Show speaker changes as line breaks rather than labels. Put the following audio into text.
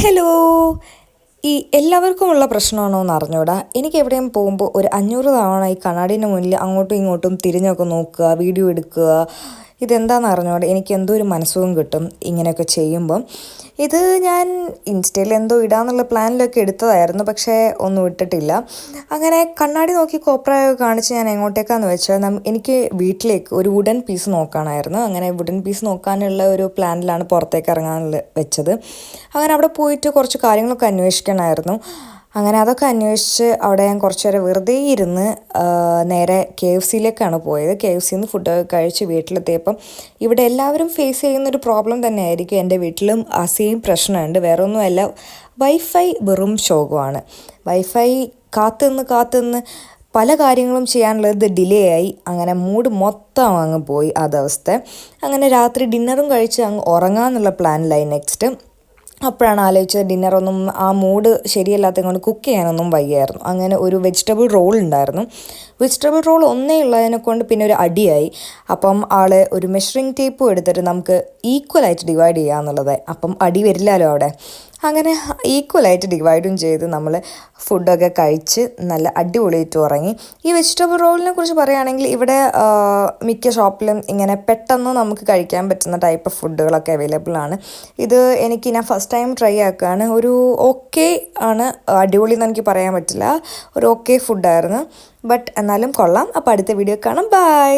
Hello. എല്ലാവർക്കുമുള്ള പ്രശ്നമാണോ എന്ന് അറിഞ്ഞൂടാ. എനിക്ക് എവിടെയും പോകുമ്പോൾ ഒരു 500 തവണ ഈ കണ്ണാടീൻ്റെ മുന്നിൽ അങ്ങോട്ടും ഇങ്ങോട്ടും തിരിഞ്ഞൊക്കെ നോക്കുക, വീഡിയോ എടുക്കുക. ഇതെന്താണെന്ന് അറിഞ്ഞൂടാ. എനിക്ക് എന്തോ ഒരു മനസ്സുഖം കിട്ടും ഇങ്ങനെയൊക്കെ ചെയ്യുമ്പം. ഇത് ഞാൻ ഇൻസ്റ്റയിൽ എന്തോ ഇടാന്നുള്ള പ്ലാനിലൊക്കെ എടുത്തതായിരുന്നു, പക്ഷേ ഒന്നും ഇട്ടിട്ടില്ല. അങ്ങനെ കണ്ണാടി നോക്കി കോപ്രായൊക്കെ കാണിച്ച് ഞാൻ എങ്ങോട്ടേക്കാന്ന് വെച്ചാൽ എനിക്ക് വീട്ടിലേക്ക് ഒരു വുഡൻ പീസ് നോക്കാനായിരുന്നു. അങ്ങനെ വുഡൻ പീസ് നോക്കാനുള്ള ഒരു പ്ലാനിലാണ് പുറത്തേക്ക് ഇറങ്ങാനുള്ള വെച്ചത്. അങ്ങനെ അവിടെ പോയിട്ട് കുറച്ച് കാര്യങ്ങളൊക്കെ അന്വേഷിക്കണമായിരുന്നു. അങ്ങനെ അതൊക്കെ അന്വേഷിച്ച് അവിടെ ഞാൻ കുറച്ച് നേരം വെറുതെ ഇരുന്ന് നേരെ KFCയിലേക്കാണ് പോയത്. KFCയിൽ ഫുഡൊക്കെ കഴിച്ച് വീട്ടിലെത്തിയപ്പം ഇവിടെ എല്ലാവരും ഫേസ് ചെയ്യുന്നൊരു പ്രോബ്ലം തന്നെയായിരിക്കും. എൻ്റെ വീട്ടിലും ആ സെയിം പ്രശ്നമുണ്ട്. വേറെ ഒന്നുമല്ല, വൈഫൈ വെറും ശോകമാണ്. വൈഫൈ കാത്തുനിന്ന് പല കാര്യങ്ങളും ചെയ്യാനുള്ളത് ഡിലേ ആയി. അങ്ങനെ മൂഡ് മൊത്തം അങ്ങ് പോയി ആ ദിവസത്തെ. അങ്ങനെ രാത്രി ഡിന്നറും കഴിച്ച് അങ്ങ് ഉറങ്ങാമെന്നുള്ള പ്ലാനിലായി നെക്സ്റ്റ്. അപ്പോഴാണ് ആലോചിച്ചത് ഡിന്നറൊന്നും ആ മൂഡ് ശരിയല്ലാത്തത് കൊണ്ട് കുക്ക് ചെയ്യാനൊന്നും വയ്യായിരുന്നു. അങ്ങനെ ഒരു വെജിറ്റബിൾ റോൾ ഉണ്ടായിരുന്നു. വെജിറ്റബിൾ റോൾ ഒന്നേ ഉള്ളതിനെ കൊണ്ട് പിന്നെ ഒരു അടിയായി. അപ്പം ഒരു മെഷറിംഗ് ടേപ്പും എടുത്തിട്ട് നമുക്ക് ഈക്വലായിട്ട് ഡിവൈഡ് ചെയ്യാമെന്നുള്ളത്. അപ്പം അടി വരില്ലല്ലോ അവിടെ. അങ്ങനെ ഈക്വലായിട്ട് ഡിവൈഡും ചെയ്ത് നമ്മൾ ഫുഡൊക്കെ കഴിച്ച് നല്ല അടിപൊളിയായിട്ട് ഉറങ്ങി. ഈ വെജിറ്റബിൾ റോളിനെ കുറിച്ച് പറയുകയാണെങ്കിൽ ഇവിടെ മിക്ക ഷോപ്പിലും ഇങ്ങനെ പെട്ടെന്ന് നമുക്ക് കഴിക്കാൻ പറ്റുന്ന ടൈപ്പ് ഓഫ് ഫുഡുകളൊക്കെ അവൈലബിൾ ആണ്. ഞാൻ ഫസ്റ്റ് ടൈം ട്രൈ ആക്കുകയാണ്. ഒരു ഓക്കെ ആണ്, അടിപൊളി എന്ന് എനിക്ക് പറയാൻ പറ്റില്ല. ഒരു ഓക്കെ ഫുഡായിരുന്നു, ബട്ട് എന്നാലും കൊള്ളാം. അപ്പോൾ അടുത്ത വീഡിയോ കാണാം. ബൈ.